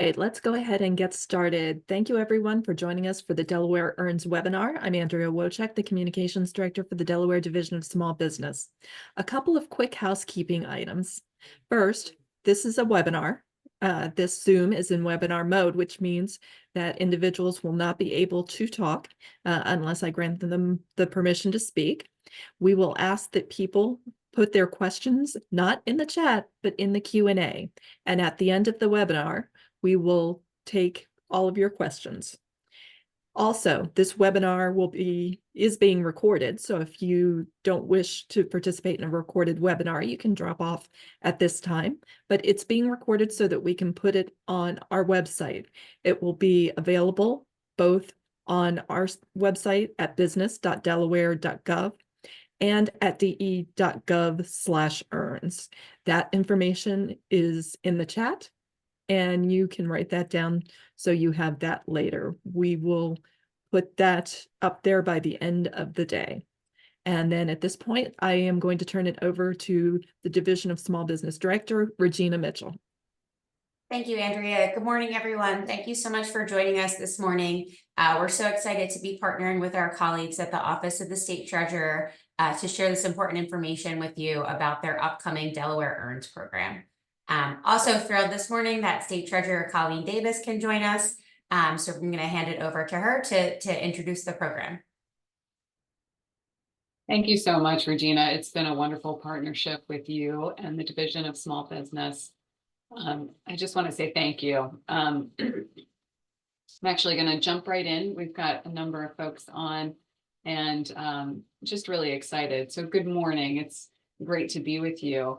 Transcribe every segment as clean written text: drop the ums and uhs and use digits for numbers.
Okay, let's go ahead and get started. Thank you, everyone, for joining us for the Delaware EARNS webinar. I'm Andrea Wojcik, the Communications Director for the Delaware Division of Small Business. A couple of quick housekeeping items. First, this is a webinar. This Zoom is in webinar mode, which means that individuals will not be able to talk unless I grant them the permission to speak. We will ask that people put their questions not in the chat, but in the Q&A. And at the end of the webinar, we will take all of your questions. Also, this webinar is being recorded, so if you don't wish to participate in a recorded webinar, you can drop off at this time, but it's being recorded so that we can put it on our website. It will be available both on our website at business.delaware.gov and at de.gov/earns. That information is in the chat, and you can write that down so you have that later. We will put that up there by the end of the day. And then at this point, I am going to turn it over to the Division of Small Business Director, Regina Mitchell. Thank you, Andrea. Good morning, everyone. Thank you so much for joining us this morning. We're so excited to be partnering with our colleagues at the Office of the State Treasurer to share this important information with you about their upcoming Delaware EARNS program. Also thrilled this morning that State Treasurer Colleen Davis can join us. So I'm going to hand it over to her to introduce the program. Thank you so much, Regina. It's been a wonderful partnership with you and the Division of Small Business. I just want to say thank you. I'm actually going to jump right in. We've got a number of folks on and just really excited. So good morning. It's great to be with you.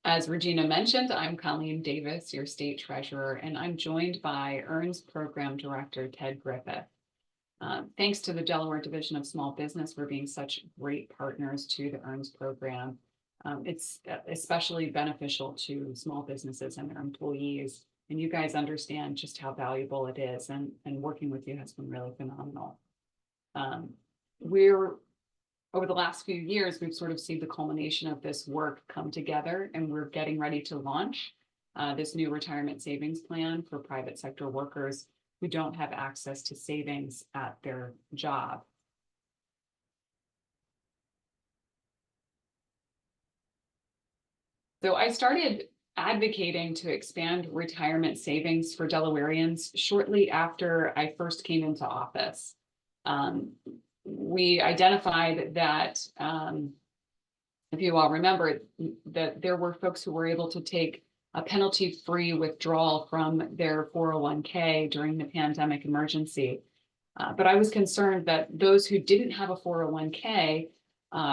As Regina mentioned, I'm Colleen Davis, your State Treasurer, and I'm joined by EARNS Program Director Ted Griffith. Thanks to the Delaware Division of Small Business for being such great partners to the EARNS program. It's especially beneficial to small businesses and their employees, and you guys understand just how valuable it is, and working with you has been really phenomenal. Over the last few years, we've sort of seen the culmination of this work come together, and we're getting ready to launch this new retirement savings plan for private sector workers who don't have access to savings at their job. So I started advocating to expand retirement savings for Delawareans shortly after I first came into office. We identified that, if you all remember, that there were folks who were able to take a penalty-free withdrawal from their 401k during the pandemic emergency. But I was concerned that those who didn't have a 401k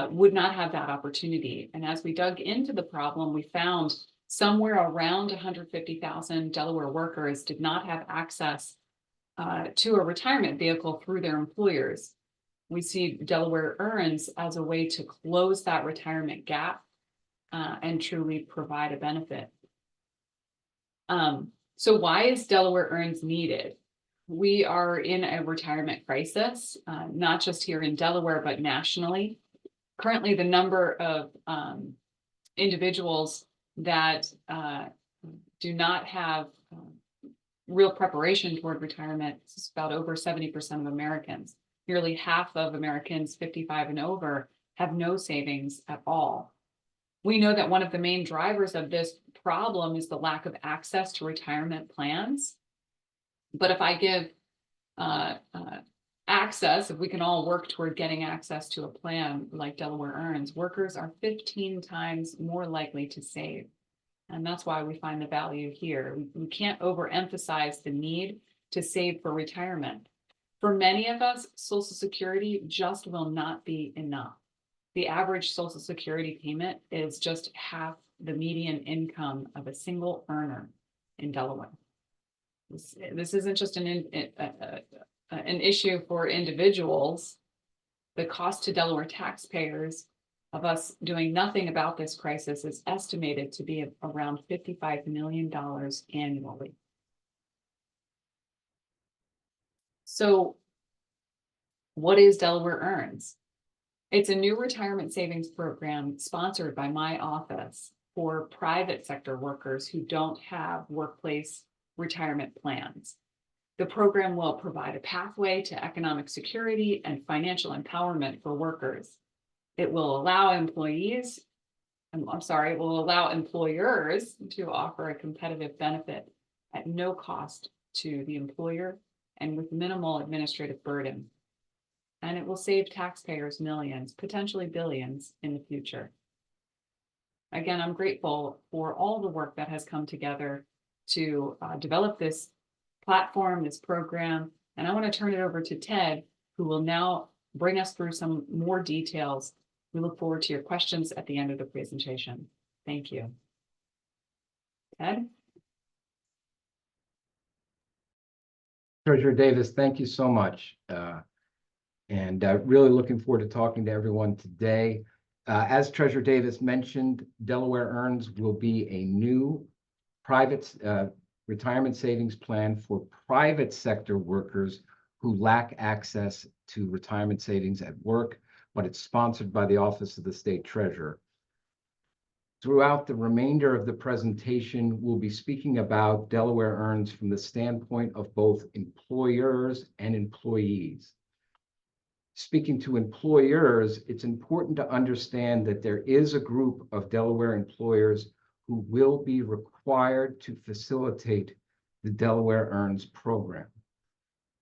would not have that opportunity. And as we dug into the problem, we found somewhere around 150,000 Delaware workers did not have access to a retirement vehicle through their employers. We see Delaware EARNS as a way to close that retirement gap and truly provide a benefit. So why is Delaware EARNS needed? We are in a retirement crisis, not just here in Delaware, but nationally. Currently, the number of individuals that do not have real preparation toward retirement is about over 70% of Americans. Nearly half of Americans 55 and over have no savings at all. We know that one of the main drivers of this problem is the lack of access to retirement plans. But if I give access, if we can all work toward getting access to a plan like Delaware EARNS, workers are 15 times more likely to save. And that's why we find the value here. We can't overemphasize the need to save for retirement. For many of us, Social Security just will not be enough. The average Social Security payment is just half the median income of a single earner in Delaware. This isn't just an issue for individuals. The cost to Delaware taxpayers of us doing nothing about this crisis is estimated to be around $55 million annually. So what is Delaware EARNS? It's a new retirement savings program sponsored by my office for private sector workers who don't have workplace retirement plans. The program will provide a pathway to economic security and financial empowerment for workers. It will allow employers to offer a competitive benefit at no cost to the employer and with minimal administrative burden. And it will save taxpayers millions, potentially billions in the future. Again, I'm grateful for all the work that has come together to develop this platform, this program. And I want to turn it over to Ted, who will now bring us through some more details. We look forward to your questions at the end of the presentation. Thank you. Ted? Treasurer Davis, thank you so much. Really looking forward to talking to everyone today. As Treasurer Davis mentioned, Delaware EARNS will be a new private retirement savings plan for private sector workers who lack access to retirement savings at work, but it's sponsored by the Office of the State Treasurer. Throughout the remainder of the presentation, we'll be speaking about Delaware EARNS from the standpoint of both employers and employees. Speaking to employers, it's important to understand that there is a group of Delaware employers who will be required to facilitate the Delaware EARNS program.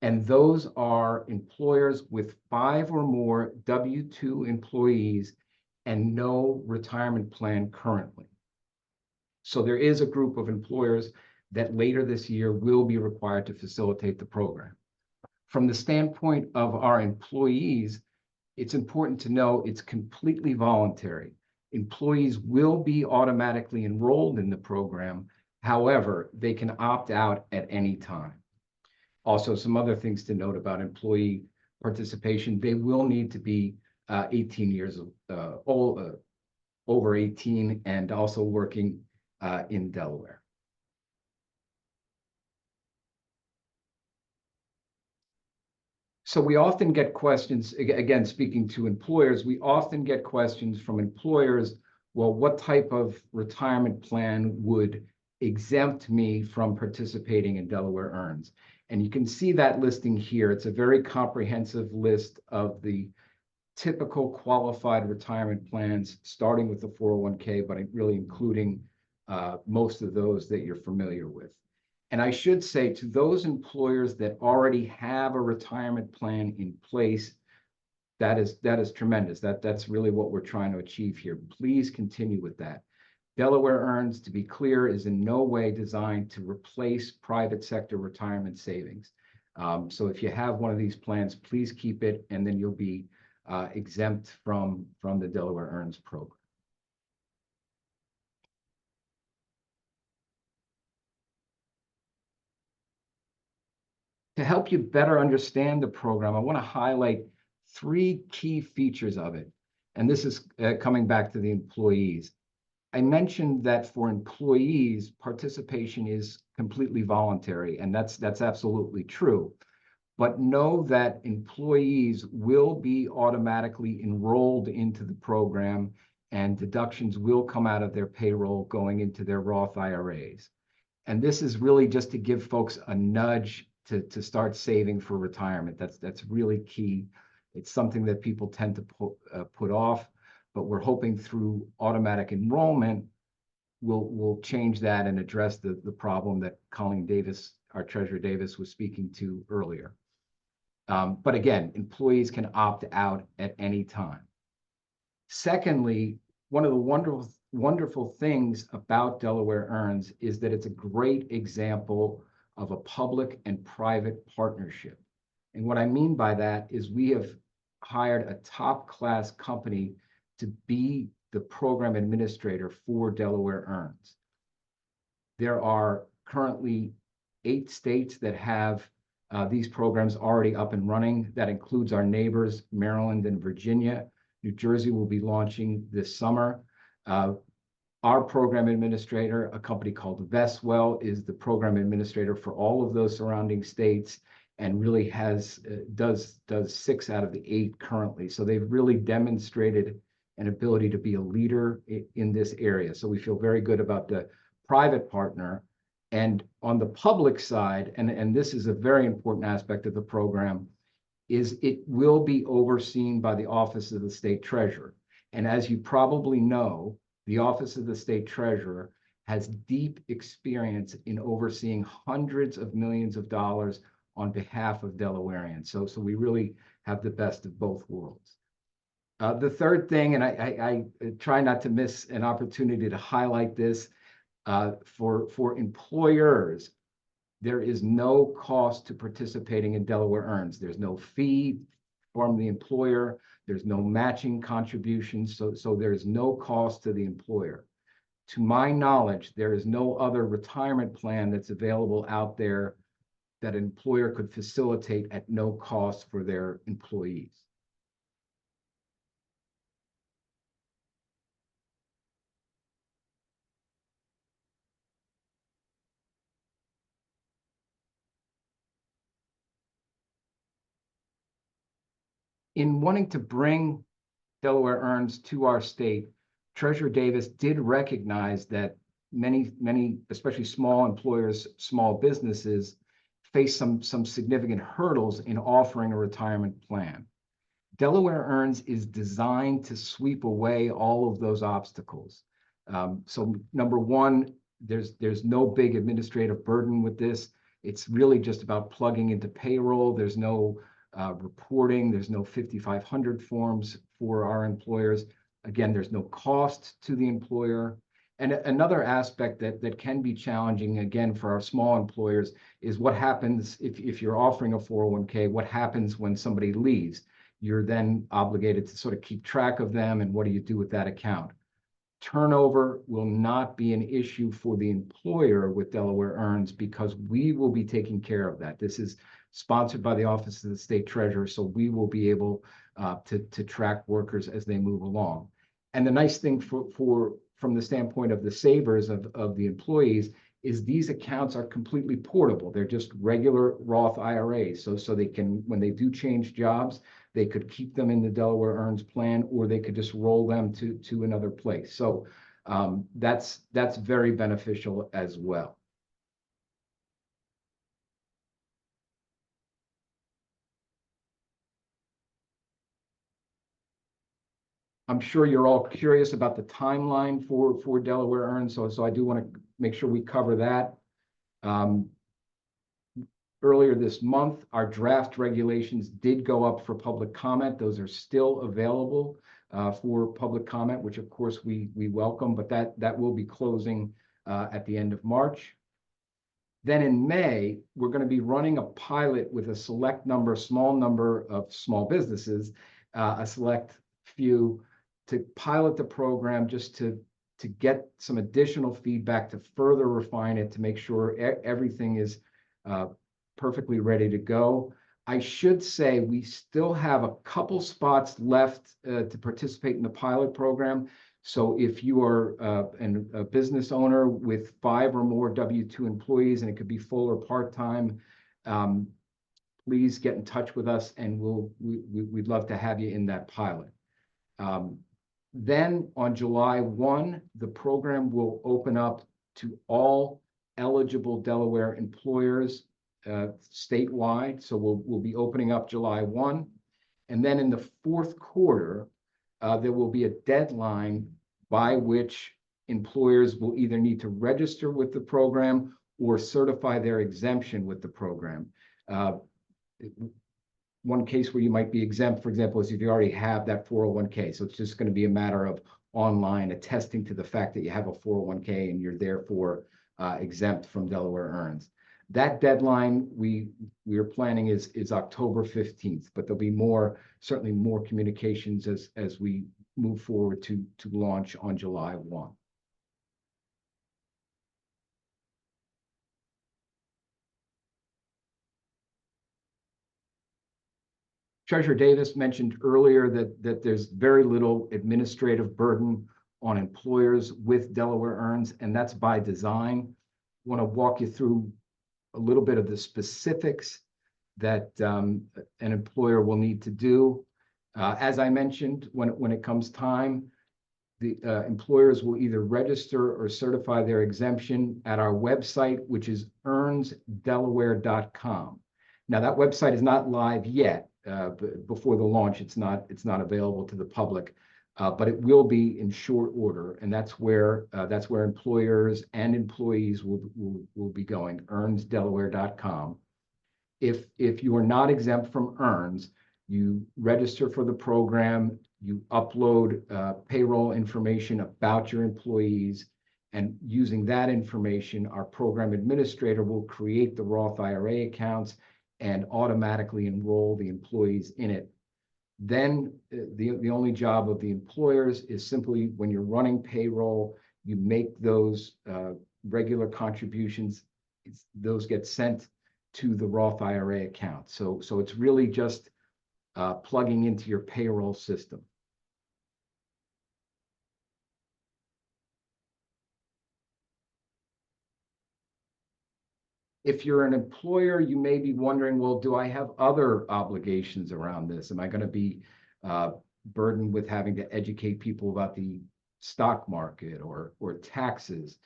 And those are employers with 5 or more W-2 employees and no retirement plan currently. So there is a group of employers that later this year will be required to facilitate the program. From the standpoint of our employees, it's important to know it's completely voluntary. Employees will be automatically enrolled in the program. However, they can opt out at any time. Also, some other things to note about employee participation: they will need to be 18 years old, over 18, and also working in Delaware. So we often get questions, again, speaking to employers, we often get questions from employers, well, what type of retirement plan would exempt me from participating in Delaware EARNS? And you can see that listing here. It's a very comprehensive list of the typical qualified retirement plans, starting with the 401k, but really including most of those that you're familiar with. And I should say, to those employers that already have a retirement plan in place, that is tremendous. That's really what we're trying to achieve here. Please continue with that. Delaware EARNS, to be clear, is in no way designed to replace private sector retirement savings. So if you have one of these plans, please keep it, and then you'll be exempt from the Delaware EARNS program. To help you better understand the program, I want to highlight 3 key features of it. And this is coming back to the employees. I mentioned that for employees, participation is completely voluntary, and that's absolutely true. But know that employees will be automatically enrolled into the program, and deductions will come out of their payroll going into their Roth IRAs. And this is really just to give folks a nudge to start saving for retirement. That's really key. It's something that people tend to put off, but we're hoping through automatic enrollment, we'll change that and address the problem that Colleen Davis, our Treasurer Davis, was speaking to earlier. But again, employees can opt out at any time. Secondly, one of the wonderful things about Delaware EARNS is that it's a great example of a public and private partnership. And what I mean by that is we have hired a top-class company to be the program administrator for Delaware EARNS. There are currently 8 states that have these programs already up and running. That includes our neighbors, Maryland and Virginia. New Jersey will be launching this summer. Our program administrator, a company called Vestwell, is the program administrator for all of those surrounding states, and really does 6 out of the 8 currently. So they've really demonstrated an ability to be a leader in this area. So we feel very good about the private partner. And on the public side, and this is a very important aspect of the program, is it will be overseen by the Office of the State Treasurer. And as you probably know, the Office of the State Treasurer has deep experience in overseeing hundreds of millions of dollars on behalf of Delawareans. So we really have the best of both worlds. The third thing, and I try not to miss an opportunity to highlight this, for employers, there is no cost to participating in Delaware EARNS. There's no fee from the employer. There's no matching contributions. So there's no cost to the employer. To my knowledge, there is no other retirement plan that's available out there that an employer could facilitate at no cost for their employees. In wanting to bring Delaware EARNS to our state, Treasurer Davis did recognize that many, especially small employers, small businesses, face some significant hurdles in offering a retirement plan. Delaware EARNS is designed to sweep away all of those obstacles. So number one, there's no big administrative burden with this. It's really just about plugging into payroll. There's no reporting. There's no 5,500 forms for our employers. Again, there's no cost to the employer. And another aspect that can be challenging, again, for our small employers is what happens if you're offering a 401k, what happens when somebody leaves? You're then obligated to sort of keep track of them, and what do you do with that account? Turnover will not be an issue for the employer with Delaware EARNS because we will be taking care of that. This is sponsored by the Office of the State Treasurer, so we will be able to track workers as they move along. And the nice thing from the standpoint of the savers of the employees is these accounts are completely portable. They're just regular Roth IRAs. So they can, when they do change jobs, they could keep them in the Delaware EARNS plan, or they could just roll them to another place. So that's very beneficial as well. I'm sure you're all curious about the timeline for Delaware EARNS, so I do want to make sure we cover that. Earlier this month, our draft regulations did go up for public comment. Those are still available for public comment, which of course we welcome, but that will be closing at the end of March. Then in May, we're going to be running a pilot with a small number of small businesses, a select few, to pilot the program just to get some additional feedback, to further refine it, to make sure everything is perfectly ready to go. I should say we still have a couple spots left to participate in the pilot program. So if you are a business owner with 5 or more W-2 employees, and it could be full or part-time, please get in touch with us, and we'd love to have you in that pilot. Then on July 1, the program will open up to all eligible Delaware employers statewide. So we'll be opening up July 1. And then in the fourth quarter, there will be a deadline by which employers will either need to register with the program or certify their exemption with the program. One case where you might be exempt, for example, is if you already have that 401k. So it's just going to be a matter of online attesting to the fact that you have a 401k and you're therefore exempt from Delaware EARNS. That deadline we are planning is October 15th, but there'll be certainly more communications as we move forward to launch on July 1. Treasurer Davis mentioned earlier that there's very little administrative burden on employers with Delaware EARNS, and that's by design. I want to walk you through a little bit of the specifics that an employer will need to do. As I mentioned, when it comes time, the employers will either register or certify their exemption at our website, which is earnsdelaware.com. Now, that website is not live yet. Before the launch, it's not available to the public, but it will be in short order, and that's where employers and employees will be going. earnsdelaware.com. If you are not exempt from EARNS, you register for the program, you upload payroll information about your employees, and using that information, our program administrator will create the Roth IRA accounts and automatically enroll the employees in it. Then the only job of the employers is simply, when you're running payroll, you make those regular contributions. Those get sent to the Roth IRA account. So it's really just plugging into your payroll system. If you're an employer, you may be wondering, well, do I have other obligations around this? Am I going to be burdened with having to educate people about the stock market or taxes?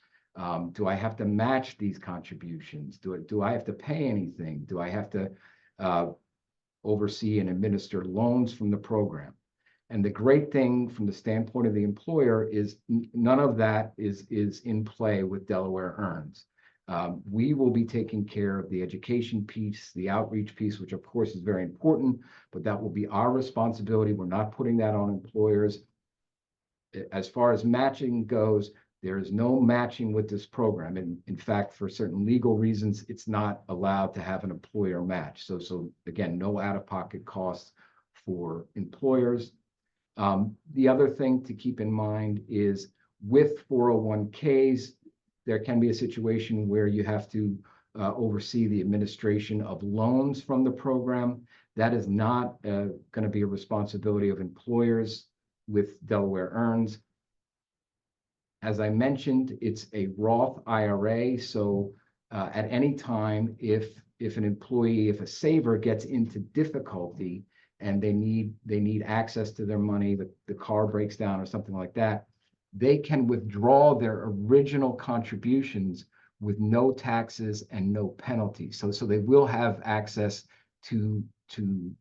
Do I have to match these contributions? Do I have to pay anything? Do I have to oversee and administer loans from the program? And the great thing from the standpoint of the employer is none of that is in play with Delaware EARNS. We will be taking care of the education piece, the outreach piece, which of course is very important, but that will be our responsibility. We're not putting that on employers. As far as matching goes, there is no matching with this program. And in fact, for certain legal reasons, it's not allowed to have an employer match. So again, no out-of-pocket costs for employers. The other thing to keep in mind is with 401ks, there can be a situation where you have to oversee the administration of loans from the program. That is not going to be a responsibility of employers with Delaware EARNS. As I mentioned, it's a Roth IRA, so at any time, if a saver gets into difficulty and they need access to their money, the car breaks down or something like that, they can withdraw their original contributions with no taxes and no penalties. So they will have access to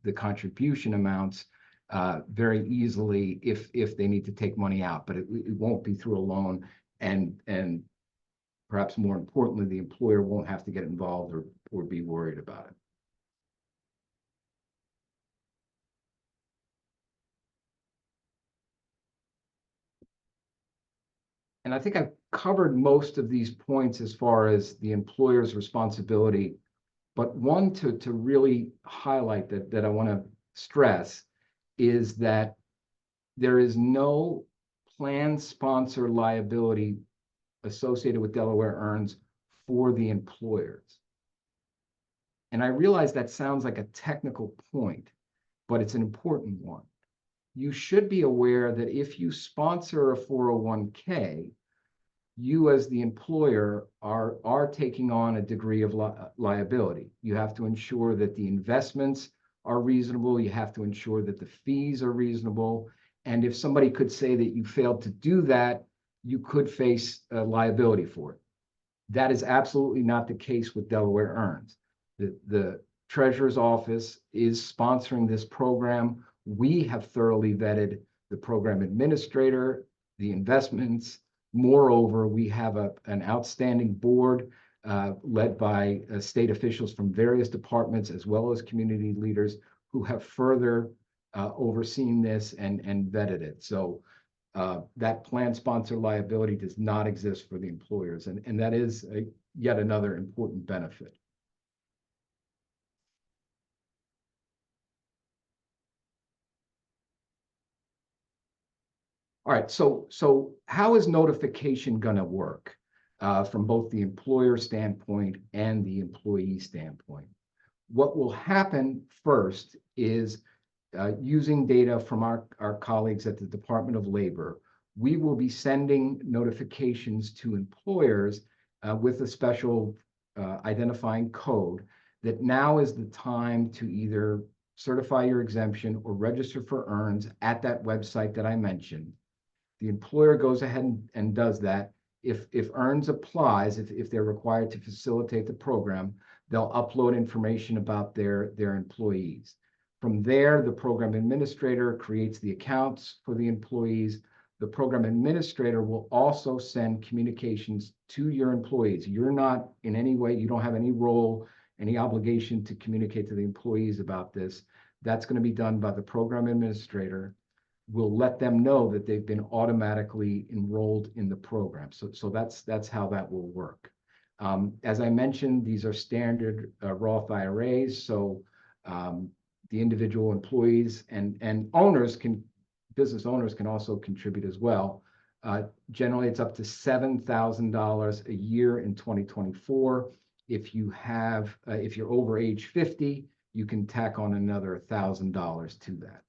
the contribution amounts very easily if they need to take money out, but it won't be through a loan, and perhaps more importantly, the employer won't have to get involved or be worried about it. And I think I've covered most of these points as far as the employer's responsibility, but one to really highlight that I want to stress is that there is no plan sponsor liability associated with Delaware EARNS for the employers. And I realize that sounds like a technical point, but it's an important one. You should be aware that if you sponsor a 401k, you as the employer are taking on a degree of liability. You have to ensure that the investments are reasonable. You have to ensure that the fees are reasonable. And if somebody could say that you failed to do that, you could face liability for it. That is absolutely not the case with Delaware EARNS. The Treasurer's Office is sponsoring this program. We have thoroughly vetted the program administrator, the investments. Moreover, we have an outstanding board led by state officials from various departments, as well as community leaders who have further overseen this and vetted it. So that plan sponsor liability does not exist for the employers, and that is yet another important benefit. All right, so how is notification going to work from both the employer standpoint and the employee standpoint? What will happen first is using data from our colleagues at the Department of Labor, we will be sending notifications to employers with a special identifying code that now is the time to either certify your exemption or register for EARNS at that website that I mentioned. The employer goes ahead and does that. If EARNS applies, if they're required to facilitate the program, they'll upload information about their employees. From there, the program administrator creates the accounts for the employees. The program administrator will also send communications to your employees. You're not in any way, you don't have any role, any obligation to communicate to the employees about this. That's going to be done by the program administrator. We'll let them know that they've been automatically enrolled in the program. So that's how that will work. As I mentioned, these are standard Roth IRAs. So the individual employees and owners business owners can also contribute as well. Generally, it's up to $7,000 a year in 2024. If you're over age 50, you can tack on another $1,000 to that.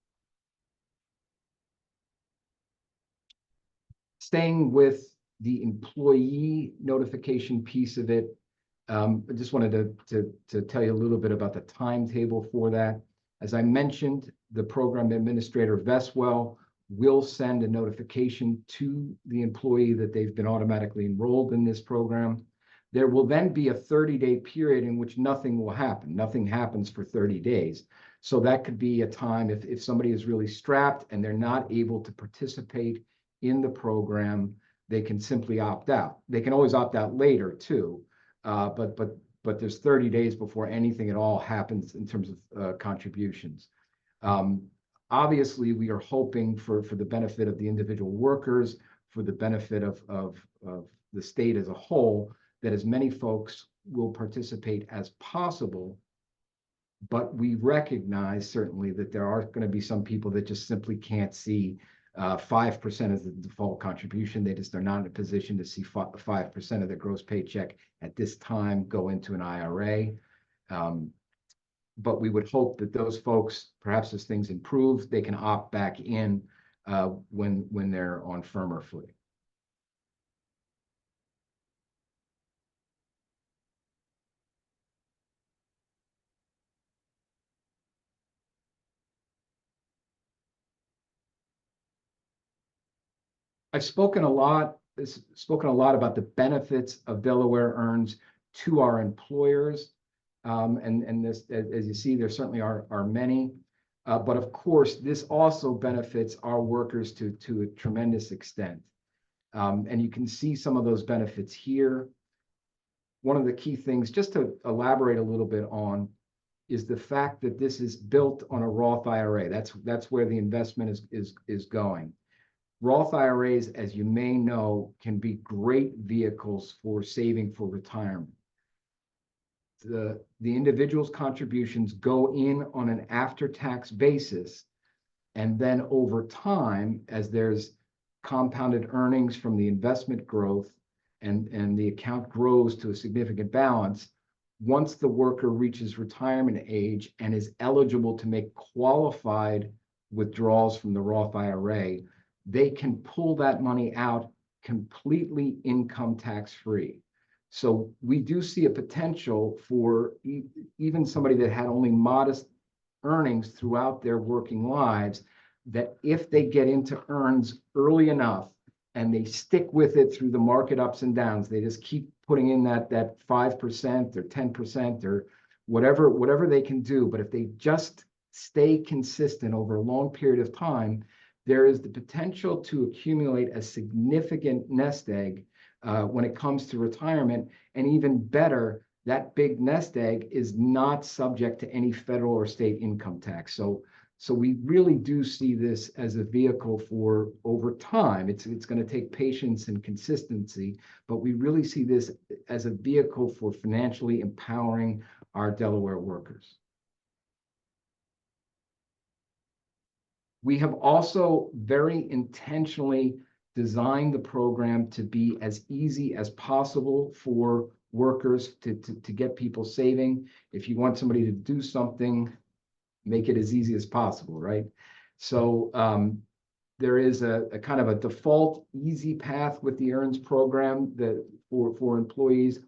Staying with the employee notification piece of it, I just wanted to tell you a little bit about the timetable for that. As I mentioned, the program administrator, Vestwell, will send a notification to the employee that they've been automatically enrolled in this program. There will then be a 30-day period in which nothing will happen. Nothing happens for 30 days. So that could be a time if somebody is really strapped and they're not able to participate in the program, they can simply opt out. They can always opt out later too, but there's 30 days before anything at all happens in terms of contributions. Obviously, we are hoping for the benefit of the individual workers, for the benefit of the state as a whole, that as many folks will participate as possible. But we recognize certainly that there are going to be some people that just simply can't see 5% as the default contribution. They're not in a position to see 5% of their gross paycheck at this time go into an IRA. But we would hope that those folks, perhaps as things improve, they can opt back in when they're on firmer footing. I've spoken a lot about the benefits of Delaware EARNS to our employers. And this, as you see, there certainly are many. But of course, this also benefits our workers to a tremendous extent. And you can see some of those benefits here. One of the key things, just to elaborate a little bit on, is the fact that this is built on a Roth IRA. That's where the investment is going. Roth IRAs, as you may know, can be great vehicles for saving for retirement. The individual's contributions go in on an after-tax basis, and then over time, as there's compounded earnings from the investment growth and the account grows to a significant balance, once the worker reaches retirement age and is eligible to make qualified withdrawals from the Roth IRA, they can pull that money out completely income tax free. So we do see a potential for even somebody that had only modest earnings throughout their working lives, that if they get into EARNS early enough and they stick with it through the market ups and downs, they just keep putting in that 5% or 10% or whatever they can do. But if they just stay consistent over a long period of time, there is the potential to accumulate a significant nest egg when it comes to retirement. And even better, that big nest egg is not subject to any federal or state income tax. So we really do see this as a vehicle for over time. It's going to take patience and consistency, but we really see this as a vehicle for financially empowering our Delaware workers. We have also very intentionally designed the program to be as easy as possible for workers to get people saving. If you want somebody to do something, make it as easy as possible, right? So there is a kind of a default easy path with the EARNS program that for employees.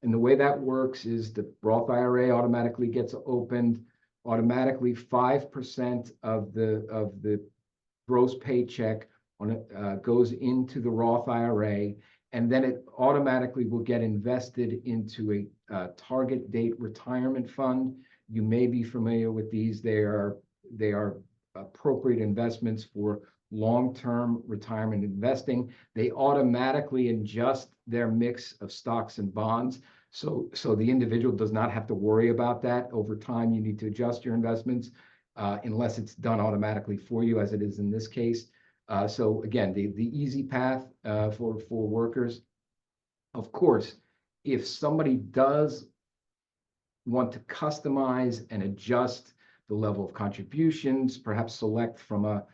And the way that works is the Roth IRA automatically gets opened. Automatically 5% of the gross paycheck goes into the Roth IRA, and then it automatically will get invested into a target date retirement fund. You may be familiar with these. They are appropriate investments for long-term retirement investing. They automatically adjust their mix of stocks and bonds. So the individual does not have to worry about that. Over time, you need to adjust your investments unless it's done automatically for you, as it is in this case. So again, the easy path for workers. Of course, if somebody does want to customize and adjust the level of contributions, perhaps select from a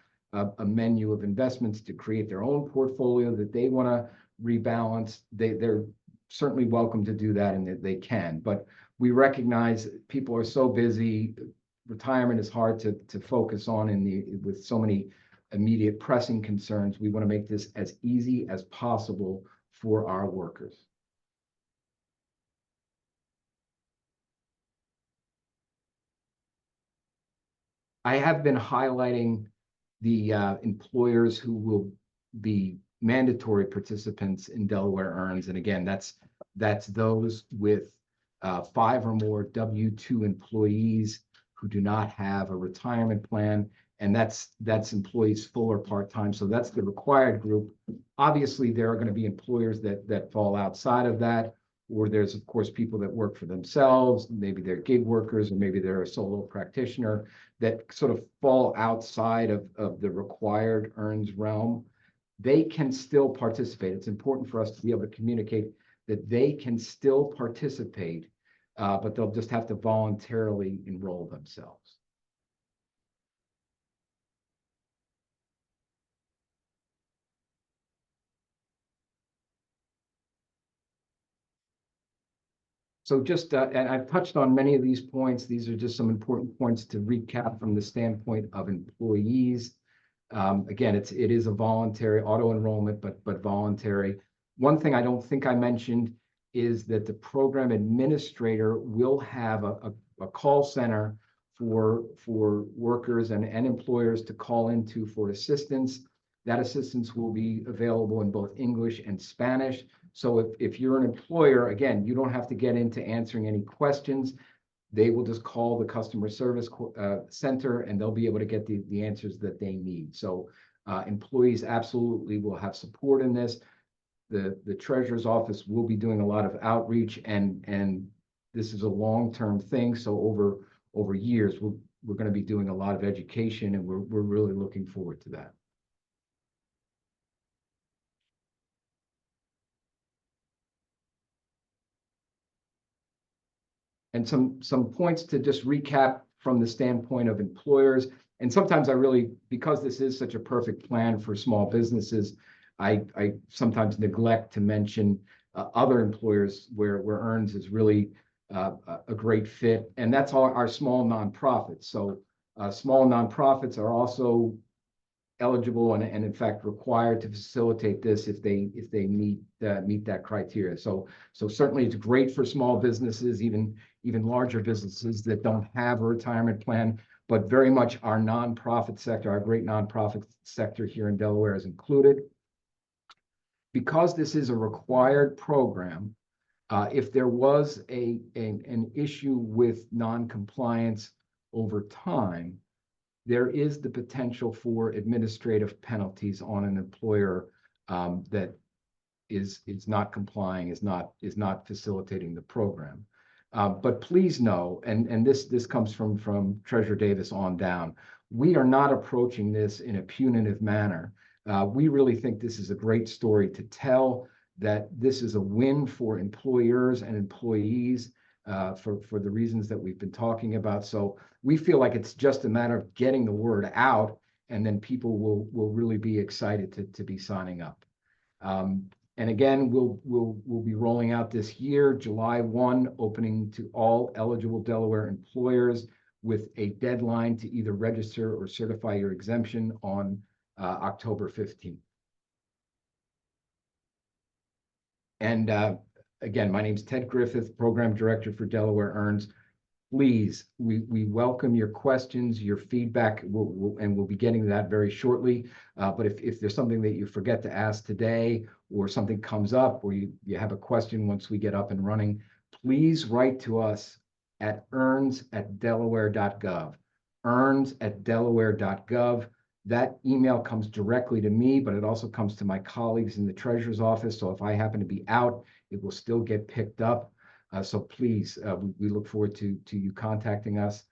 menu of investments to create their own portfolio that they want to rebalance, they're certainly welcome to do that, and that they can. But we recognize people are so busy. Retirement is hard to focus on with so many immediate pressing concerns. We want to make this as easy as possible for our workers. I have been highlighting the employers who will be mandatory participants in Delaware EARNS. And again, that's those with 5 or more W-2 employees who do not have a retirement plan. And that's employees full or part-time. So that's the required group. Obviously, there are going to be employers that fall outside of that, or there's, of course, people that work for themselves. Maybe they're gig workers, or maybe they're a solo practitioner that sort of fall outside of the required EARNS realm. They can still participate. It's important for us to be able to communicate that they can still participate, but they'll just have to voluntarily enroll themselves. So just, and I've touched on many of these points. These are just some important points to recap from the standpoint of employees. Again, it is a voluntary auto enrollment, but voluntary. One thing I don't think I mentioned is that the program administrator will have a call center for workers and employers to call into for assistance. That assistance will be available in both English and Spanish. So if you're an employer, again, you don't have to get into answering any questions. They will just call the customer service center, and they'll be able to get the answers that they need. So employees absolutely will have support in this. The treasurer's office will be doing a lot of outreach, and this is a long-term thing. So over years, we're going to be doing a lot of education, and we're really looking forward to that. And some points to just recap from the standpoint of employers. And sometimes because this is such a perfect plan for small businesses, I sometimes neglect to mention other employers where EARNS is really a great fit. And that's our small nonprofits. So small nonprofits are also eligible and in fact required to facilitate this if they meet that criteria. So certainly it's great for small businesses, even larger businesses that don't have a retirement plan, but very much our nonprofit sector, our great nonprofit sector here in Delaware is included. Because this is a required program, if there was an issue with non-compliance over time, there is the potential for administrative penalties on an employer that is not complying, is not facilitating the program. But please know, and this comes from Treasurer Davis on down, we are not approaching this in a punitive manner. We really think this is a great story to tell, that this is a win for employers and employees for the reasons that we've been talking about. So we feel like it's just a matter of getting the word out, and then people will really be excited to be signing up. And again, we'll be rolling out this year, July 1, opening to all eligible Delaware employers with a deadline to either register or certify your exemption on October 15th. And again, my name is Ted Griffith, Program Director for Delaware EARNS. please, we welcome your questions, your feedback, and we'll be getting that very shortly. But if there's something that you forget to ask today, or something comes up, or you have a question once we get up and running, please write to us at earns@delaware.gov. earns@delaware.gov. That email comes directly to me, but it also comes to my colleagues in the treasurer's office. So if I happen to be out, it will still get picked up. So please, we look forward to you contacting us.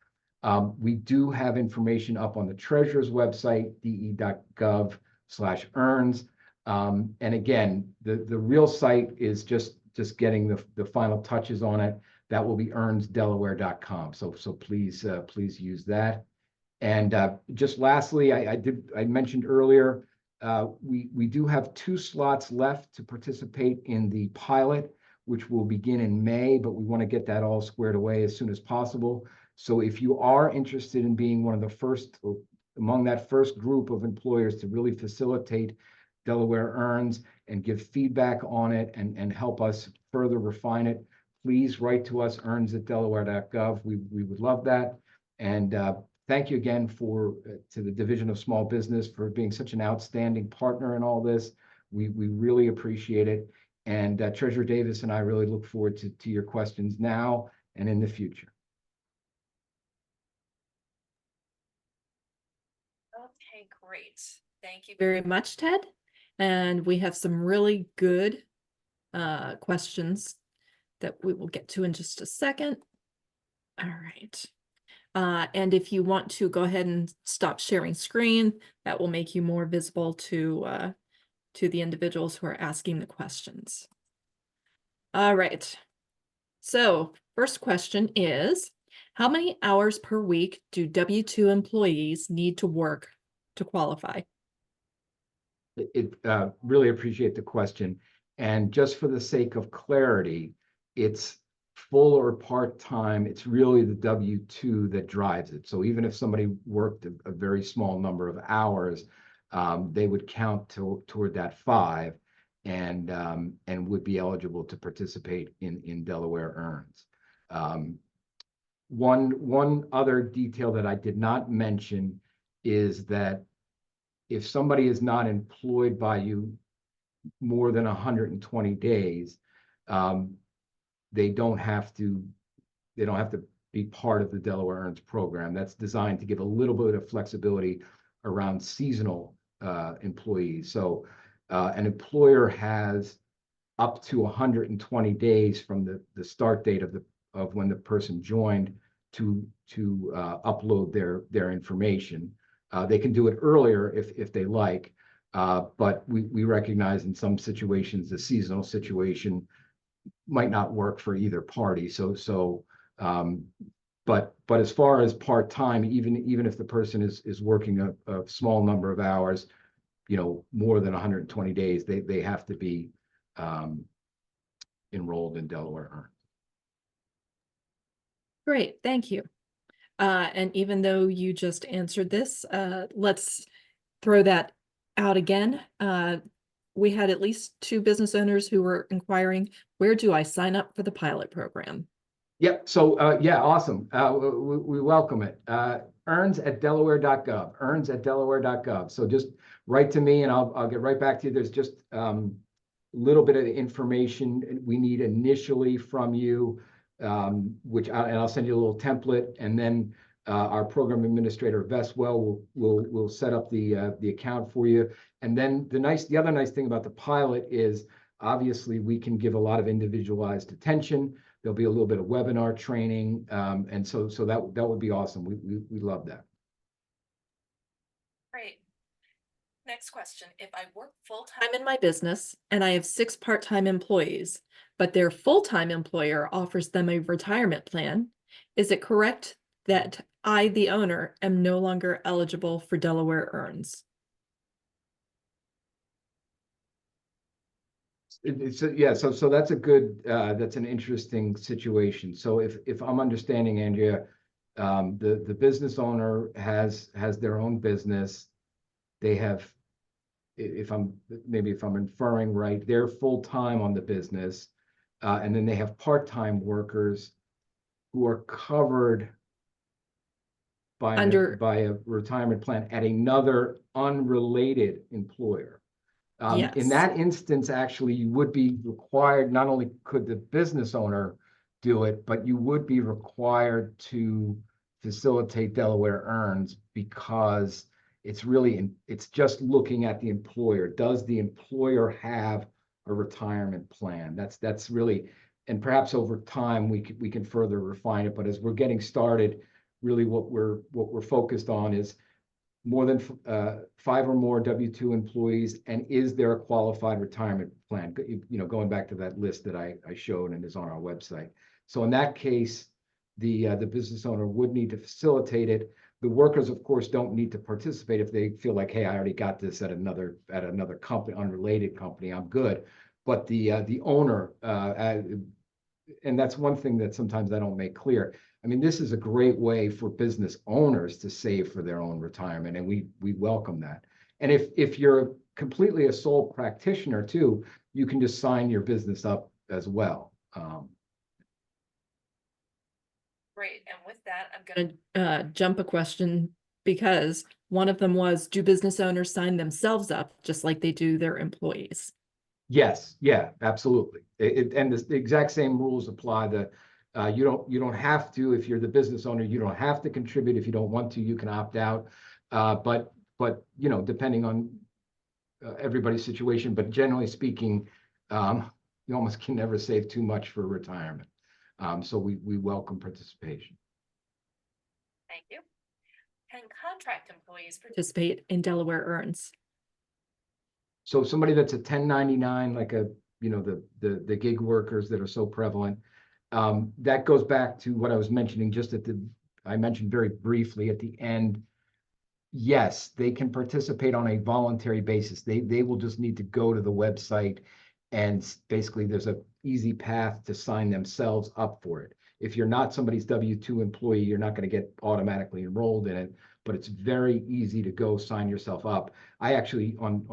We do have information up on the treasurer's website, de.gov/earns. And again, the real site is just getting the final touches on it. That will be earnsdelaware.com. So please use that. And just lastly, I mentioned earlier, we do have 2 slots left to participate in the pilot, which will begin in May, but we want to get that all squared away as soon as possible. So if you are interested in being one of the first, among that first group of employers to really facilitate Delaware Earns and give feedback on it and help us further refine it, please write to us, earns@delaware.gov. We would love that. And thank you again to the Division of Small Business for being such an outstanding partner in all this. We really appreciate it. And Treasurer Davis and I really look forward to your questions now and in the future. Okay, great. Thank you very much, Ted. And we have some really good questions that we will get to in just a second. All right. And if you want to go ahead and stop sharing screen, that will make you more visible to the individuals who are asking the questions. All right. So first question is, how many hours per week do W-2 employees need to work to qualify? Really appreciate the question. And just for the sake of clarity, it's full or part-time. It's really the W-2 that drives it. So even if somebody worked a very small number of hours, they would count toward that 5 and would be eligible to participate in Delaware Earns. One other detail that I did not mention is that if somebody is not employed by you more than 120 days, they don't have to be part of the Delaware Earns program. That's designed to give a little bit of flexibility around seasonal employees. So an employer has up to 120 days from the start date of when the person joined to upload their information. They can do it earlier if they like, but we recognize in some situations the seasonal situation might not work for either party. But as far as part-time, even if the person is working a small number of hours, more than 120 days, they have to be enrolled in Delaware Earns. Great, thank you. And even though you just answered this, let's throw that out again. We had at least 2 business owners who were inquiring, where do I sign up for the pilot program? Yep. So yeah, awesome. We welcome it. Earns@delaware.gov. Earns@delaware.gov. So just write to me and I'll get right back to you. There's just a little bit of information we need initially from you, and I'll send you a little template, and then our program administrator Veswell will set up the account for you. And then the other nice thing about the pilot is obviously we can give a lot of individualized attention. There'll be a little bit of webinar training, and so that would be awesome. We love that. Great. Next question. If I work full-time in my business and I have 6 part-time employees, but their full-time employer offers them a retirement plan, is it correct that I, the owner, am no longer eligible for Delaware Earns? Yeah, so that's that's an interesting situation. So if I'm understanding, Andrea, the business owner has their own business. They have, if I'm inferring right, they're full-time on the business, and then they have part-time workers who are covered by Under- by a retirement plan at another unrelated employer. In Yes. that instance, actually, you would be required, not only could the business owner do it, but you would be required to facilitate Delaware EARNS, because it's just looking at the employer. Does the employer have a retirement plan? That's really, and perhaps over time we can further refine it. But as we're getting started, really what we're focused on is more than 5 or more W-2 employees, and is there a qualified retirement plan? Going back to that list that I showed and is on our website. So in that case, the business owner would need to facilitate it. The workers, of course, don't need to participate if they feel like, hey, I already got this at another company, unrelated company, I'm good. But the owner, and that's one thing that sometimes I don't make clear. I mean, this is a great way for business owners to save for their own retirement, and we welcome that. And if you're completely a sole practitioner too, you can just sign your business up as well. Great. And with that, I'm going to jump a question, because one of them was, do business owners sign themselves up just like they do their employees? Yes, yeah, absolutely. And the exact same rules apply. You don't have to, if you're the business owner, you don't have to contribute. If you don't want to, you can opt out. But depending on everybody's situation, but generally speaking, you almost can never save too much for retirement. So we welcome participation. Thank you. Can contract employees participate in Delaware EARNS? So somebody that's a 1099, like the gig workers that are so prevalent, that goes back to what I was mentioning I mentioned very briefly at the end. Yes, they can participate on a voluntary basis. They will just need to go to the website, and basically there's an easy path to sign themselves up for it. If you're not somebody's W-2 employee, you're not going to get automatically enrolled in it, but it's very easy to go sign yourself up. I actually, on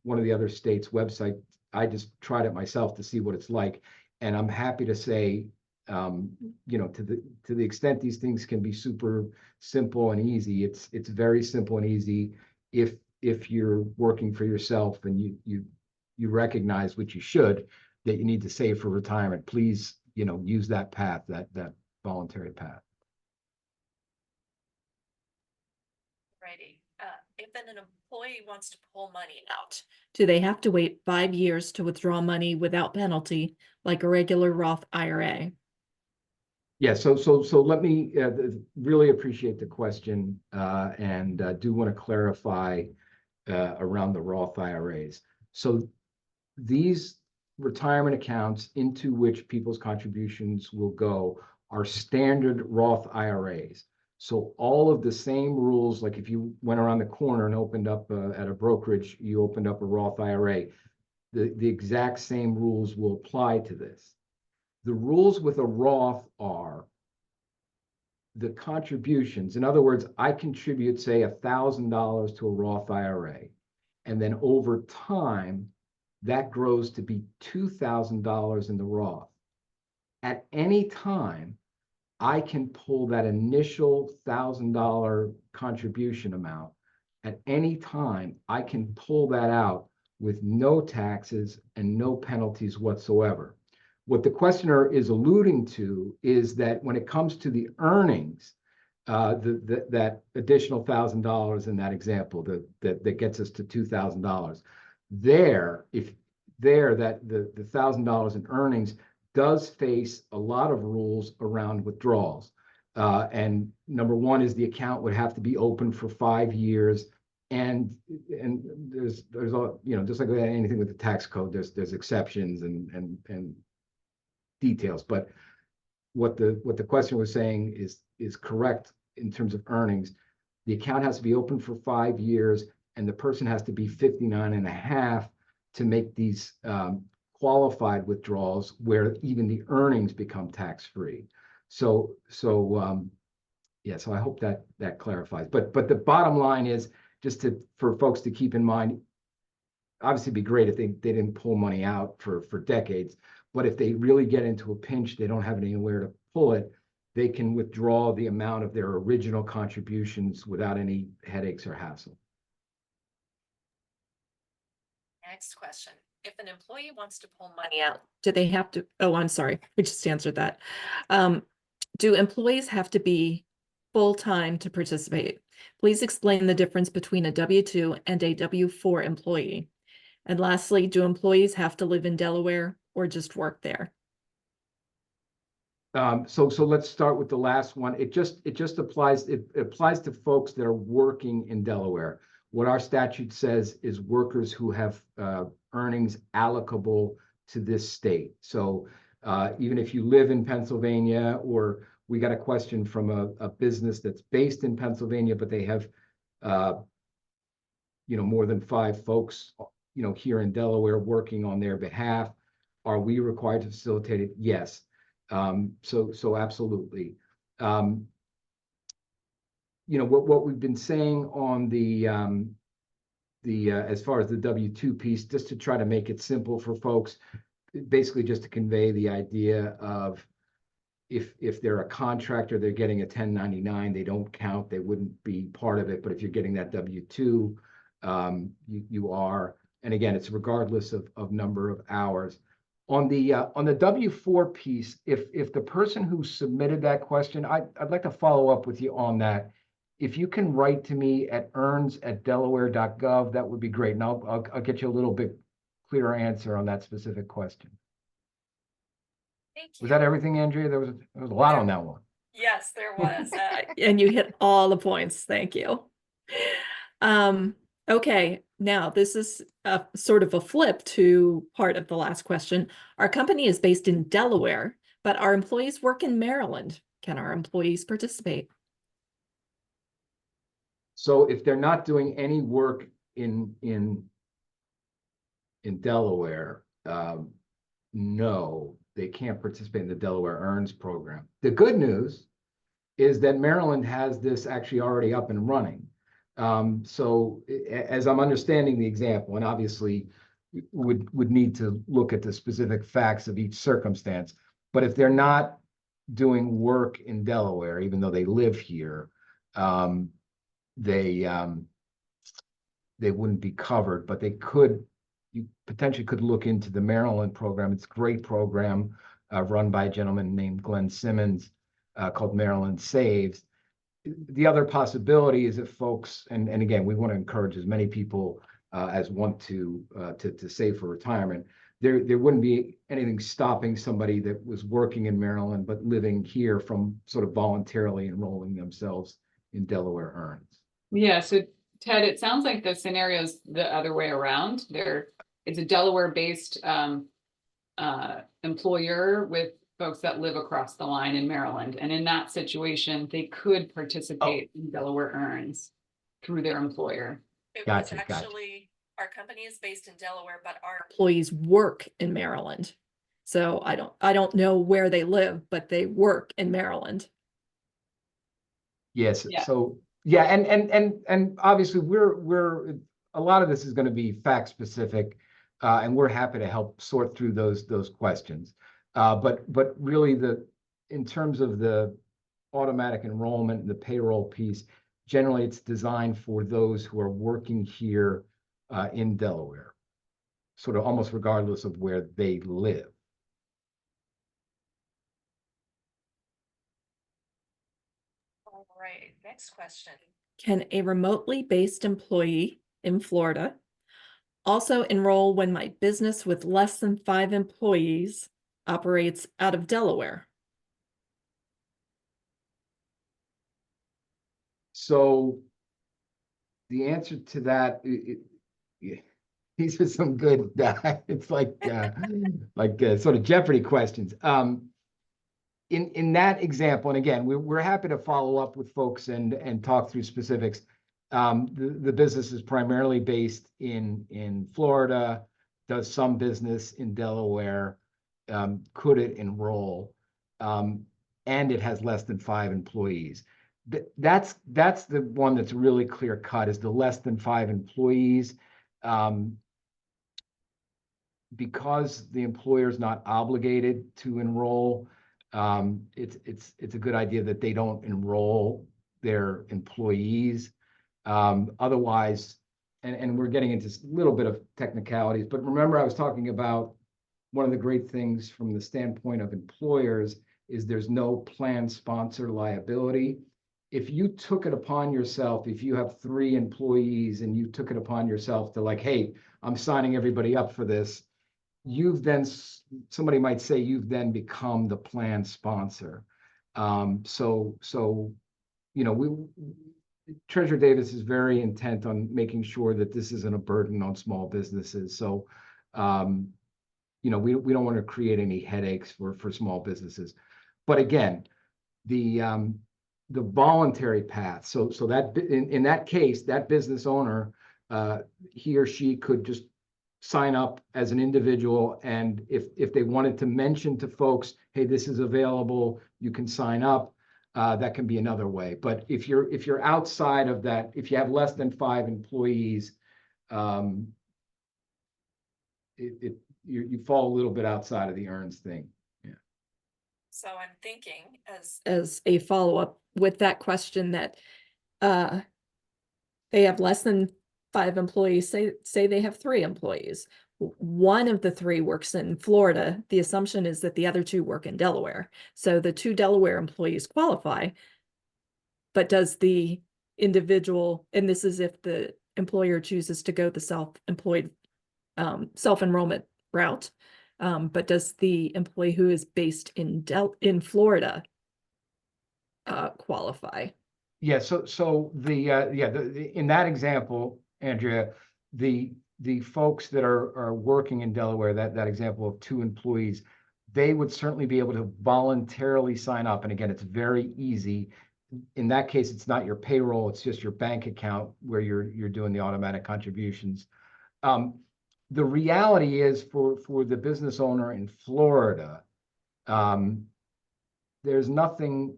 one of the other states' website, I just tried it myself to see what it's like. And I'm happy to say, to the extent these things can be super simple and easy, it's very simple and easy if you're working for yourself and you recognize, which you should, that you need to save for retirement. Please, use that path, that voluntary path. Righty. If then an employee wants to pull money out, do they have to wait 5 years to withdraw money without penalty, like a regular Roth IRA? Yeah, so let me really appreciate the question, and do want to clarify around the Roth IRAs. So these retirement accounts into which people's contributions will go are standard Roth IRAs. So all of the same rules, like if you went around the corner and opened up at a brokerage, you opened up a Roth IRA, the exact same rules will apply to this. The rules with a Roth are the contributions. In other words, I contribute, say, $1,000 to a Roth IRA, and then over time, that grows to be $2,000 in the Roth. At any time, I can pull that initial $1,000 contribution amount. At any time, I can pull that out with no taxes and no penalties whatsoever. What the questioner is alluding to is that when it comes to the earnings, that additional $1,000 in that example that gets us to $2,000, that the $1,000 in earnings does face a lot of rules around withdrawals. And number one is the account would have to be open for 5 years. And there's all, just like anything with the tax code, there's exceptions and details. But what the question was saying is correct in terms of earnings. The account has to be open for 5 years, and the person has to be 59 and a half to make these qualified withdrawals where even the earnings become tax-free. So I hope that clarifies. But the bottom line is just for folks to keep in mind. Obviously, it'd be great if they didn't pull money out for decades. But if they really get into a pinch, they don't have anywhere to pull it, they can withdraw the amount of their original contributions without any headaches or hassle. Next question. If an employee wants to pull money out, do they have to, oh, I'm sorry, we just answered that. Do employees have to be full-time to participate? Please explain the difference between a W-2 and a W-4 employee. And lastly, do employees have to live in Delaware or just work there? So let's start with the last one. It just applies to folks that are working in Delaware. What our statute says is workers who have earnings allocable to this state. So even if you live in Pennsylvania, or we got a question from a business that's based in Pennsylvania, but they have more than 5 folks here in Delaware working on their behalf. Are we required to facilitate it? Yes. So absolutely. What we've been saying on the as far as the W-2 piece, just to try to make it simple for folks, basically just to convey the idea of if they're a contractor, they're getting a 1099, they don't count, they wouldn't be part of it. But if you're getting that W-2, you are. And again, it's regardless of number of hours. On the W-4 piece, if the person who submitted that question, I'd like to follow up with you on that. If you can write to me at earns@delaware.gov, that would be great. And I'll get you a little bit clearer answer on that specific question. Thank you. Was that everything, Andrea? There was a lot on that one. Yes, there was. And you hit all the points. Thank you. Okay, now this is a sort of a flip to part of the last question. Our company is based in Delaware, but our employees work in Maryland. Can our employees participate? So if they're not doing any work in Delaware, no, they can't participate in the Delaware EARNS program. The good news is that Maryland has this actually already up and running. So as I'm understanding the example, and obviously would need to look at the specific facts of each circumstance, but if they're not doing work in Delaware, even though they live here, they wouldn't be covered, but you potentially could look into the Maryland program. It's a great program run by a gentleman named Glenn Simmons called Maryland Saves. The other possibility is if folks, and again, we want to encourage as many people as want to save for retirement. There wouldn't be anything stopping somebody that was working in Maryland but living here from sort of voluntarily enrolling themselves in Delaware EARNS. Yeah, so Ted, it sounds like the scenario's the other way around. It's a Delaware-based employer with folks that live across the line in Maryland. And in that situation, they could participate in Delaware EARNS through their employer. Gotcha. Our company is based in Delaware, but our employees work in Maryland. So I don't know where they live, but they work in Maryland. Yes. Yeah. So yeah, and obviously we're a lot of this is going to be fact specific, and we're happy to help sort through those questions. But really in terms of the automatic enrollment and the payroll piece, generally it's designed for those who are working here in Delaware, sort of almost regardless of where they live. All right, next question. Can a remotely based employee in Florida also enroll when my business with less than 5 employees operates out of Delaware? So the answer to that, these are some good, it's like sort of Jeopardy questions. In that example, and again, we're happy to follow up with folks and talk through specifics. The business is primarily based in Florida, does some business in Delaware. Could it enroll? And it has less than 5 employees. That's the one that's really clear cut, is the less than 5 employees. Because the employer is not obligated to enroll, It's a good idea that they don't enroll their employees. Otherwise, and we're getting into a little bit of technicalities, but remember I was talking about one of the great things from the standpoint of employers is there's no plan sponsor liability. If you took it upon yourself, if you have 3 employees and you took it upon yourself to like, hey, I'm signing everybody up for this, you've then, somebody might say you've then become the plan sponsor. So, you know, Treasurer Davis is very intent on making sure that this isn't a burden on small businesses. So, you know, we don't want to create any headaches for small businesses. But again, the voluntary path. So that in that case, that business owner, he or she could just sign up as an individual, and if they wanted to mention to folks, hey, this is available, you can sign up. That can be another way. But if you're outside of that, if you have less than 5 employees, you fall a little bit outside of the EARNS thing. Yeah. So I'm thinking as a follow-up with that question that they have less than 5 employees, say they have 3 employees. One of the 3 works in Florida. The assumption is that the other 2 work in Delaware. So the 2 Delaware employees qualify, but does the individual, and this is if the employer chooses to go the self-employed self-enrollment route, but does the employee who is based in Florida qualify? Yeah, so in that example, Andrea, the folks that are working in Delaware, that example of 2 employees, they would certainly be able to voluntarily sign up. And again, it's very easy. In that case, it's not your payroll, it's just your bank account where you're doing the automatic contributions. The reality is for the business owner in Florida, there's nothing.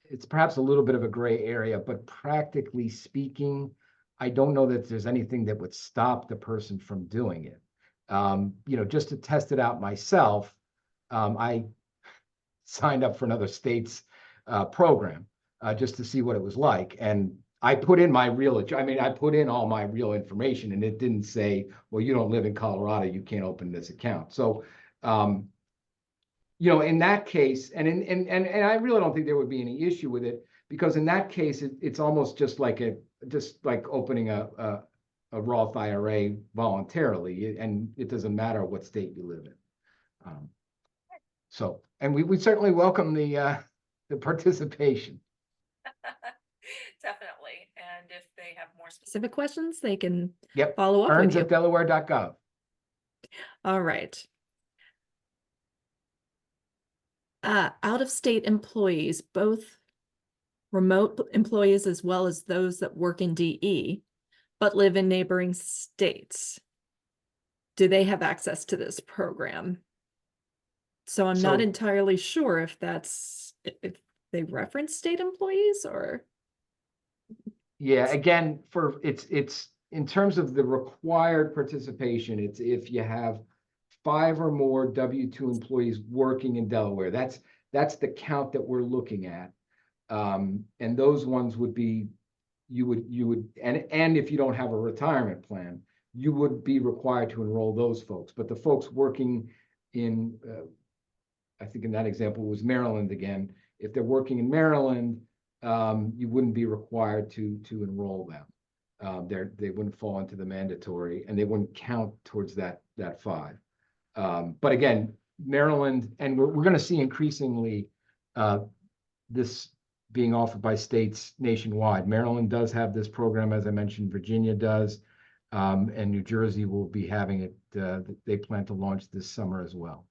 It's perhaps a little bit of a gray area, but practically speaking, I don't know that there's anything that would stop the person from doing it. You know, just to test it out myself, I signed up for another state's program just to see what it was like. And I put in I put in all my real information, and it didn't say, well, you don't live in Colorado, you can't open this account. So, you know, in that case, and I really don't think there would be any issue with it, because in that case, it's almost just like opening a Roth IRA voluntarily, and it doesn't matter what state you live in. So, and we certainly welcome the participation. Definitely. And if they have more specific questions, they can Yep. follow up with you. EARNS@delaware.gov. All right. Out-of-state employees, both remote employees as well as those that work in DE, but live in neighboring states. Do they have access to this program? So I'm not entirely sure if they reference state employees or. Yeah, again, it's in terms of the required participation, it's if you have 5 or more W-2 employees working in Delaware. That's the count that we're looking at. And those ones would be, you would, and if you don't have a retirement plan, you would be required to enroll those folks. But the folks working in, I think in that example was Maryland again, if they're working in Maryland, you wouldn't be required to enroll them. They wouldn't fall into the mandatory, and they wouldn't count towards that 5. But again, Maryland, and we're going to see increasingly this being offered by states nationwide. Maryland does have this program, as I mentioned, Virginia does, and New Jersey will be having it. They plan to launch this summer as well.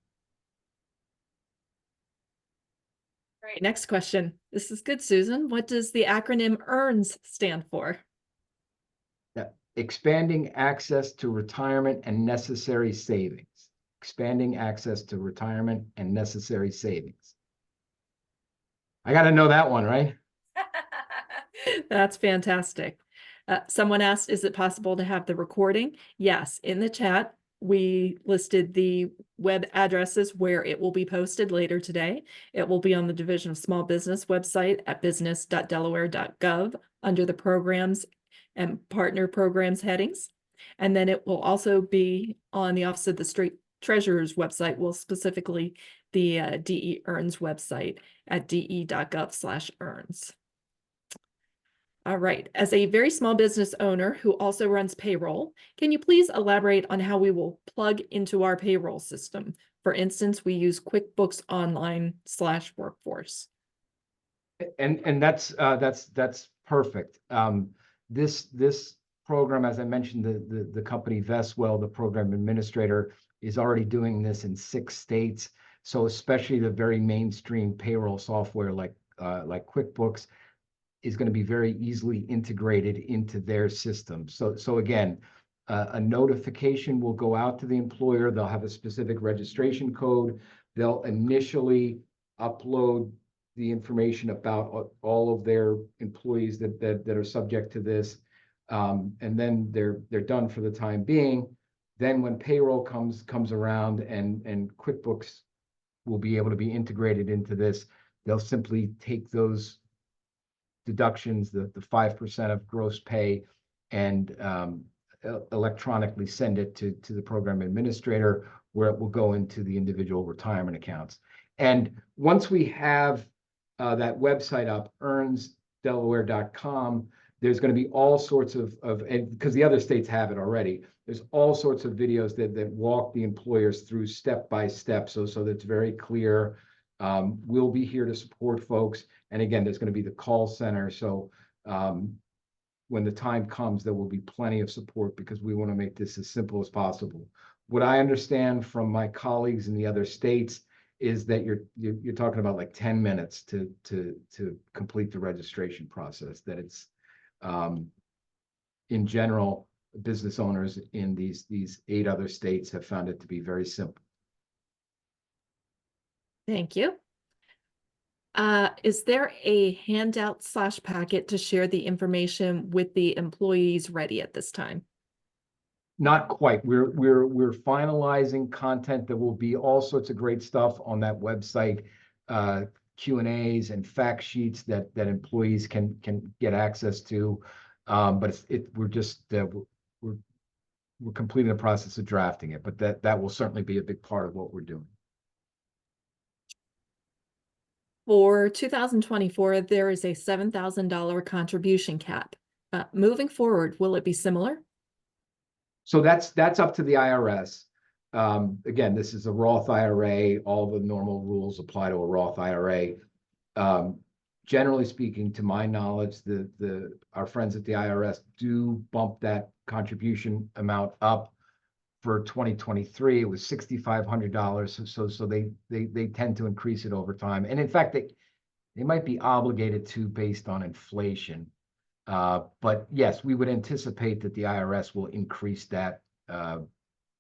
All right, next question. This is good, Susan. What does the acronym EARNS stand for? Yeah. Expanding access to retirement and necessary savings. Expanding access to retirement and necessary savings. I got to know that one, right? That's fantastic. Someone asked, is it possible to have the recording? Yes, in the chat, we listed the web addresses where it will be posted later today. It will be on the Division of Small Business website at business.delaware.gov under the programs and partner programs headings. And then it will also be on the Office of the State Treasurer's website, well, specifically the DE EARNS website at de.gov/earns. All right, as a very small business owner who also runs payroll, can you please elaborate on how we will plug into our payroll system? For instance, we use QuickBooks Online/Workforce. And that's perfect. This program, as I mentioned, the company Vestwell, the program administrator, is already doing this in 6 states. So especially the very mainstream payroll software like QuickBooks is going to be very easily integrated into their system. So again, a notification will go out to the employer. They'll have a specific registration code. They'll initially upload the information about all of their employees that are subject to this, and then they're done for the time being. Then when payroll comes around and QuickBooks will be able to be integrated into this, they'll simply take those deductions, the 5% of gross pay, and electronically send it to the program administrator, where it will go into the individual retirement accounts. And once we have that website up, earnsdelaware.com, there's going to be all sorts of and because the other states have it already, there's all sorts of videos that walk the employers through step by step, so that's very clear. We'll be here to support folks. And again, there's going to be the call center. So when the time comes, there will be plenty of support because we want to make this as simple as possible. What I understand from my colleagues in the other states is that you're talking about like 10 minutes to complete the registration process. That it's in general, business owners in these 8 other states have found it to be very simple. Thank you. Is there a handout/packet to share the information with the employees ready at this time? Not quite. We're finalizing content. There will be all sorts of great stuff on that website, Q&As and fact sheets that employees can get access to. But we're completing the process of drafting it. But that will certainly be a big part of what we're doing. For 2024, there is a $7,000 contribution cap. Moving forward, will it be similar? So that's up to the IRS. Again, this is a Roth IRA. All the normal rules apply to a Roth IRA. Generally speaking, to my knowledge, our friends at the IRS do bump that contribution amount up. For 2023, it was $6,500. So they tend to increase it over time. And in fact, they might be obligated to based on inflation. But yes, we would anticipate that the IRS will increase that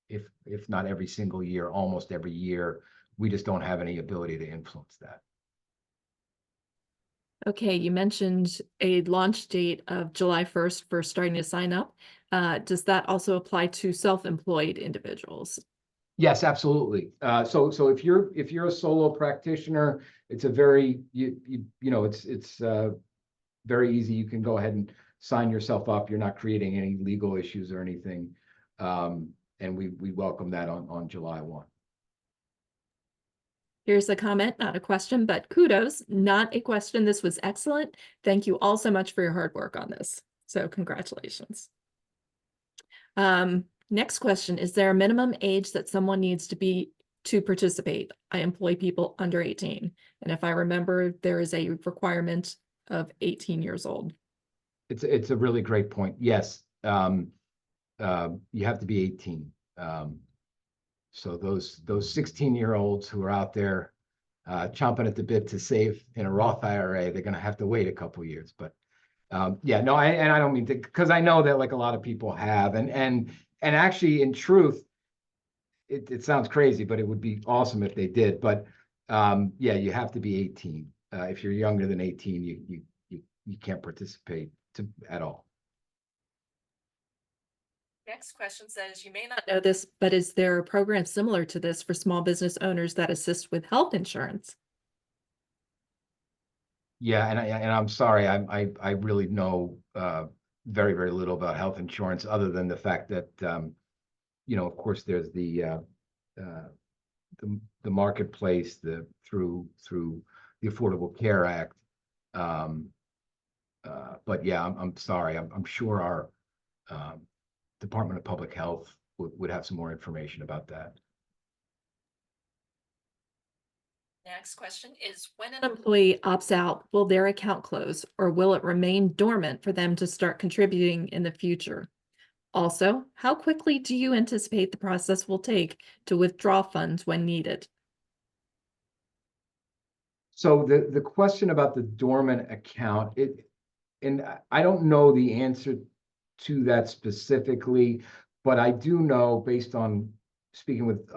if not every single year, almost every year. We just don't have any ability to influence that. Okay, you mentioned a launch date of July 1st for starting to sign up. Does that also apply to self-employed individuals? Yes, absolutely. So if you're a solo practitioner, it's a very it's very easy. You can go ahead and sign yourself up. You're not creating any legal issues or anything, and we welcome that on July 1. Here's a comment, not a question, but kudos, not a question. This was excellent. Thank you all so much for your hard work on this. So congratulations. Next question, is there a minimum age that someone needs to be to participate? I employ people under 18. And if I remember, there is a requirement of 18 years old. It's a really great point. Yes, you have to be 18. So those 16-year-olds who are out there chomping at the bit to save in a Roth IRA, they're going to have to wait a couple years. But yeah, no, I don't mean to, because I know that like a lot of people have, and actually, in truth, it sounds crazy, but it would be awesome if they did. But yeah, you have to be 18. If you're younger than 18, you can't participate at all. Next question says, you may not know this, but is there a program similar to this for small business owners that assist with health insurance? Yeah, and I'm sorry, I really know very, very little about health insurance other than the fact that of course, there's uh, the marketplace, through the Affordable Care Act. Um, but yeah, I'm sorry. I'm sure our um, Department of Public Health would have some more information about that. Next question is, when an employee opts out, will their account close or will it remain dormant for them to start contributing in the future? Also, how quickly do you anticipate the process will take to withdraw funds when needed? So the question about the dormant account, and I don't know the answer to that specifically, but I do know, based on speaking with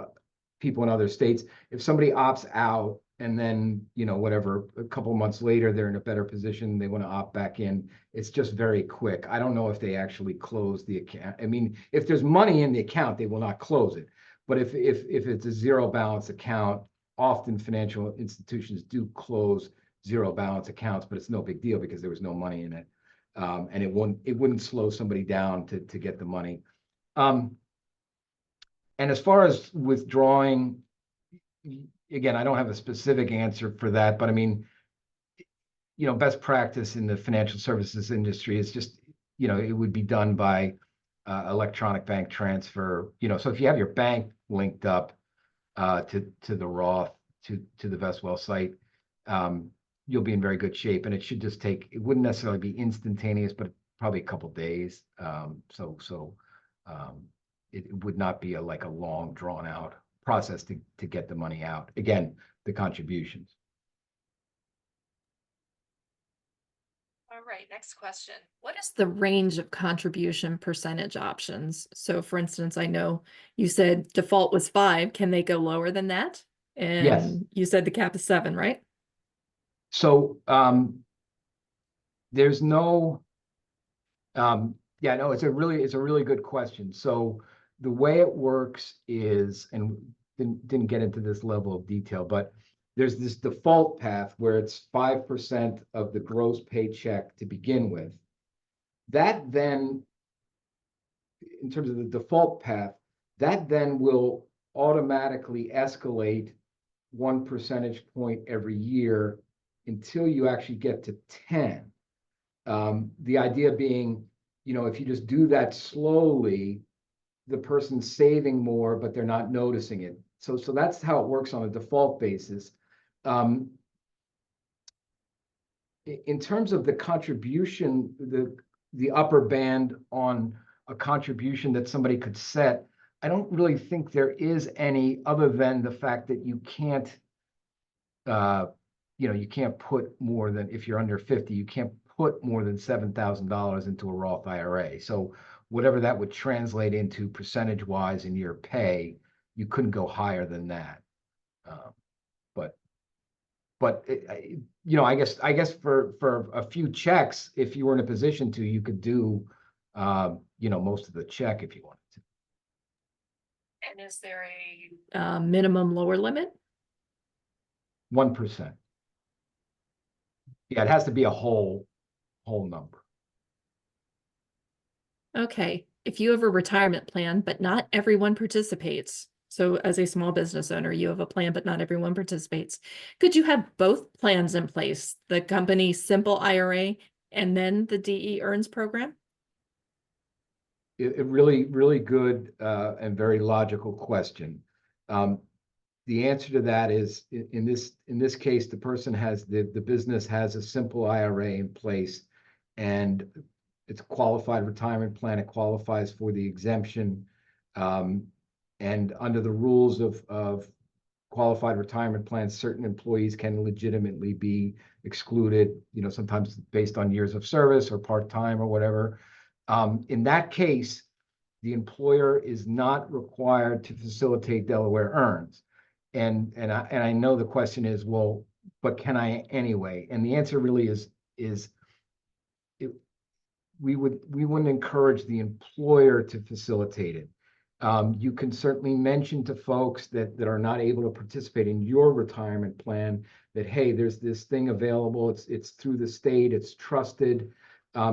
people in other states, if somebody opts out and then, whatever, a couple of months later, they're in a better position, they want to opt back in, it's just very quick. I don't know if they actually close the account. I mean, if there's money in the account, they will not close it. But if it's a zero balance account, often financial institutions do close zero balance accounts, but it's no big deal because there was no money in it. And it wouldn't slow somebody down to get the money. And as far as withdrawing, again, I don't have a specific answer for that, but I mean, best practice in the financial services industry is just, it would be done by electronic bank transfer. So if you have your bank linked up to the Roth, to the Vestwell site, you'll be in very good shape. And it should just it wouldn't necessarily be instantaneous, but probably a couple days. It would not be like a long drawn out process to get the money out. Again, the contributions. All right, next question. What is the range of contribution percentage options? So for instance, I know you said default was 5. Can they go lower than that? Yes. And you said the cap is 7, right? So there's no yeah, no, it's a really good question. So the way it works is, and didn't get into this level of detail, but there's this default path where it's 5% of the gross paycheck to begin with. That then, in terms of the default path, that then will automatically escalate 1 percentage point every year until you actually get to 10. The idea being, if you just do that slowly, the person's saving more, but they're not noticing it. So that's how it works on a default basis. In terms of the contribution, the upper band on a contribution that somebody could set, I don't really think there is any, other than the fact that you can't put more than, if you're under 50, you can't put more than $7,000 into a Roth IRA. So whatever that would translate into percentage-wise in your pay, you couldn't go higher than that. I guess for a few checks, if you were in a position to, you could do, most of the check if you wanted to. And is there a minimum lower limit? 1%. Yeah, it has to be a whole number. Okay, if you have a retirement plan, but not everyone participates. So as a small business owner, you have a plan, but not everyone participates. Could you have both plans in place, the company simple IRA and then the DE earns program? It really, really good and very logical question. The answer to that is, in this case, the person the business has a simple IRA in place, and it's a qualified retirement plan. It qualifies for the exemption, and under the rules of qualified retirement plans, certain employees can legitimately be excluded. Sometimes based on years of service or part-time or whatever. In that case, the employer is not required to facilitate Delaware earns. And I know the question is, well, but can I anyway? And the answer really is we wouldn't encourage the employer to facilitate it. You can certainly mention to folks that are not able to participate in your retirement plan that, hey, there's this thing available. It's through the state. It's trusted.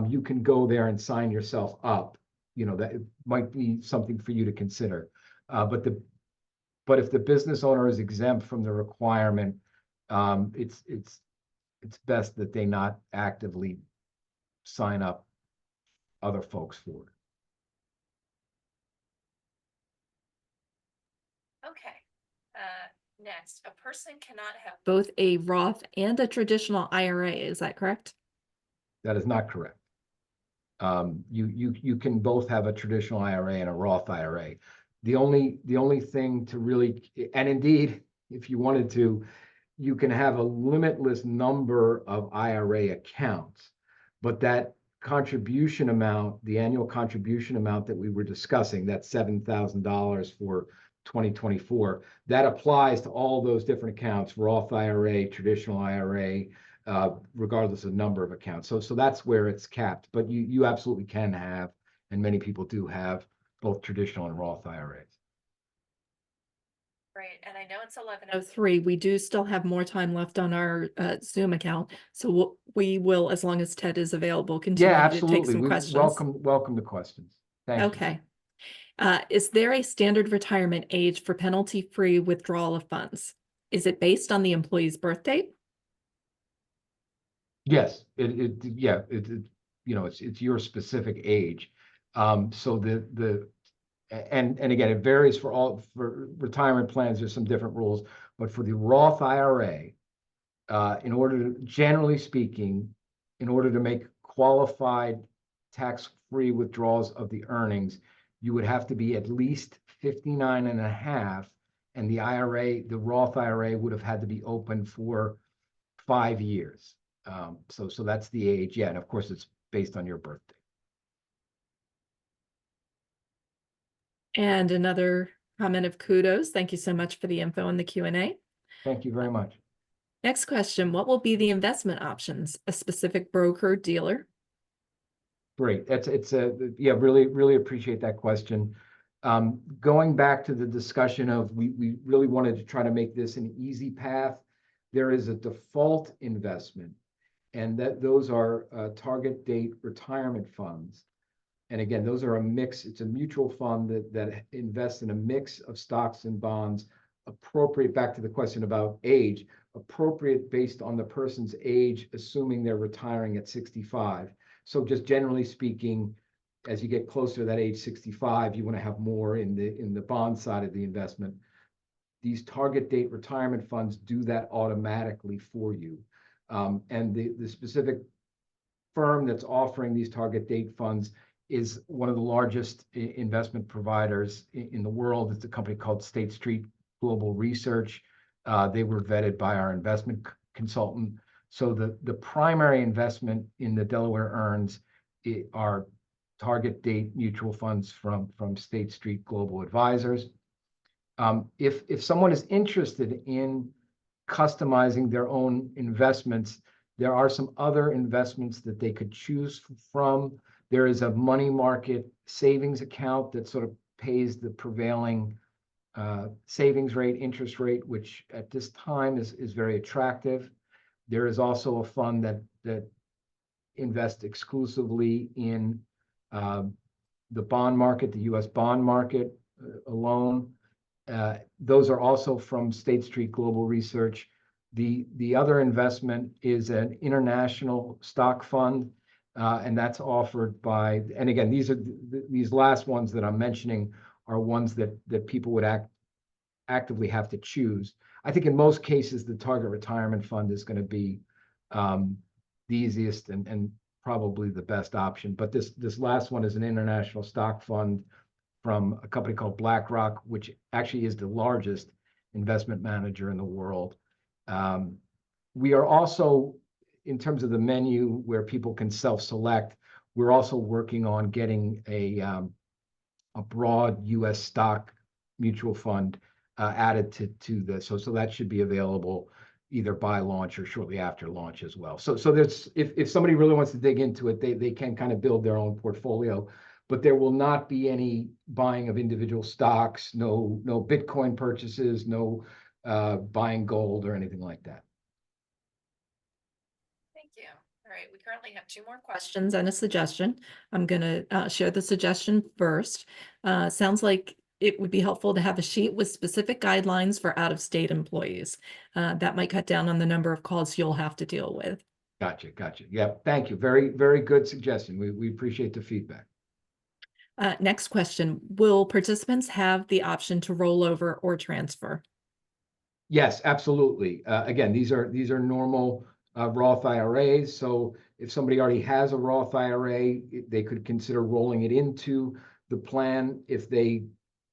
You can go there and sign yourself up. You know, that it might be something for you to consider. But if the business owner is exempt from the requirement, it's best that they not actively sign up other folks for it. Okay. Next, a person cannot have both a Roth and a traditional IRA. Is that correct? That is not correct. You can both have a traditional IRA and a Roth IRA. The only thing to really, and indeed, if you wanted to, you can have a limitless number of IRA accounts, but that contribution amount, the annual contribution amount that we were discussing, that $7,000 for 2024, that applies to all those different accounts, Roth IRA, traditional IRA, regardless of number of accounts. So that's where it's capped, but you absolutely can have, and many people do have, both traditional and Roth IRAs. Right, and I know it's 11:03. We do still have more time left on our Zoom account, so we will, as long as Ted is available, continue Yeah, to take absolutely. some We questions. welcome the questions. Thank you. Okay. Is there a standard retirement age for penalty-free withdrawal of funds? Is it based on the employee's birth date? Yes, it's your specific age. So and again, it varies for retirement plans. There's some different rules, but for the Roth IRA, generally speaking, in order to make qualified tax-free withdrawals of the earnings, you would have to be at least 59 and a half, and the Roth IRA would have had to be open for 5 years. So that's the age. Yeah, and of course it's based on your birthday. And another comment of kudos. Thank you so much for the info in the Q&A. Thank you very much. Next question, what will be the investment options? A specific broker, dealer? Great. Yeah, really appreciate that question. Going back to the discussion of we really wanted to try to make this an easy path. There is a default investment, and those are target date retirement funds. And again, those are a mix. It's a mutual fund that invests in a mix of stocks and bonds, appropriate, back to the question about age, appropriate based on the person's age, assuming they're retiring at 65. So just generally speaking, as you get closer to that age 65, you want to have more in the bond side of the investment. These target date retirement funds do that automatically for you. And the specific firm that's offering these target date funds is one of the largest investment providers in the world. It's a company called State Street Global Research. They were vetted by our investment consultant. So the primary investment in the Delaware EARNS are target date mutual funds from State Street Global Advisors. If someone is interested in customizing their own investments, there are some other investments that they could choose from. There is a money market savings account that sort of pays the prevailing savings rate, interest rate, which at this time is very attractive. There is also a fund that invests exclusively in the bond market, the U.S. bond market alone. Those are also from State Street Global Research. The other investment is an international stock fund, and that's offered by, and again, these last ones that I'm mentioning are ones that people would actively have to choose. I think in most cases, the target retirement fund is going to be the easiest and probably the best option. But this last one is an international stock fund from a company called BlackRock, which actually is the largest investment manager in the world. We are also, in terms of the menu where people can self-select, we're also working on getting a broad U.S. stock mutual fund added to this. So that should be available. either by launch or shortly after launch as well. So there's, if somebody really wants to dig into it, they can kind of build their own portfolio, but there will not be any buying of individual stocks, no Bitcoin purchases, no buying gold or anything like that. Thank you. All right, we currently have 2 more questions and a suggestion. I'm going to share the suggestion first. Sounds like it would be helpful to have a sheet with specific guidelines for out-of-state employees. That might cut down on the number of calls you'll have to deal with. Gotcha. Yep. Thank you. Very good suggestion. We appreciate the feedback. Next question, will participants have the option to roll over or transfer? Yes, absolutely. Again, these are normal Roth IRAs. So if somebody already has a Roth IRA, they could consider rolling it into the plan. If they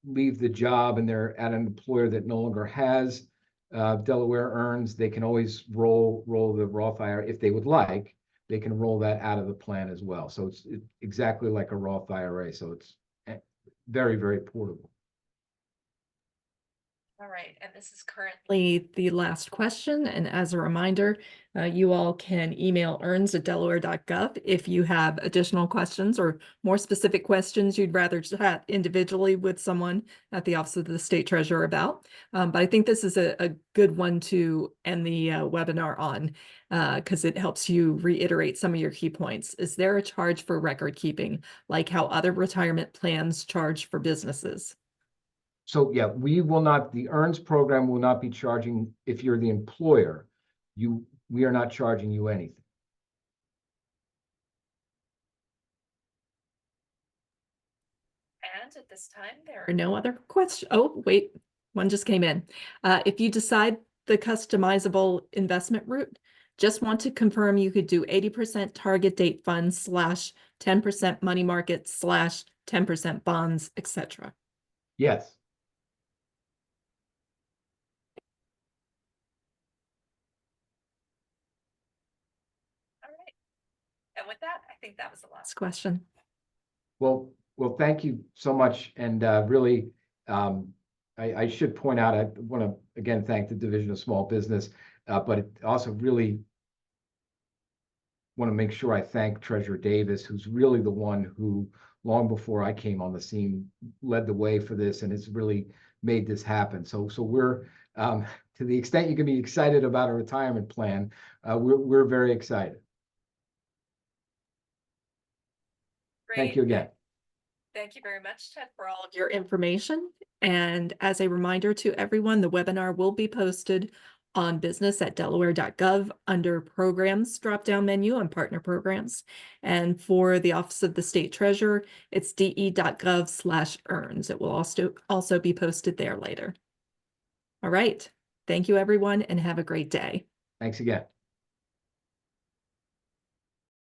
leave the job and they're at an employer that no longer has Delaware EARNS, they can always roll the Roth IRA if they would like. They can roll that out of the plan as well. So it's exactly like a Roth IRA. So it's very portable. All right, and this is currently the last question. And as a reminder, you all can email earns@delaware.gov if you have additional questions or more specific questions you'd rather chat individually with someone at the Office of the State Treasurer about. But I think this is a good one to end the webinar on because it helps you reiterate some of your key points. Is there a charge for record keeping, like how other retirement plans charge for businesses? So yeah, we will not, the EARNS program will not be charging if you're the employer. We are not charging you anything. And at this time, there are no other questions. Oh, wait, one just came in. If you decide the customizable investment route, just want to confirm you could do 80% target date funds / 10% money market / 10% bonds, etc. Yes. All right. And with that, I think that was the last question. Well, thank you so much. And really, I should point out, I want to again thank the Division of Small Business, but it also really want to make sure I thank Treasurer Davis, who's really the one who, long before I came on the scene, led the way for this and has really made this happen. So we're, to the extent you can be excited about a retirement plan, we're very excited. Thank you again. Thank you very much, Ted, for all of your information. And as a reminder to everyone, the webinar will be posted on business@delaware.gov under programs drop-down menu on partner programs. And for the Office of the State Treasurer, it's de.gov/earns. It will also be posted there later. All right. Thank you, everyone, and have a great day. Thanks again.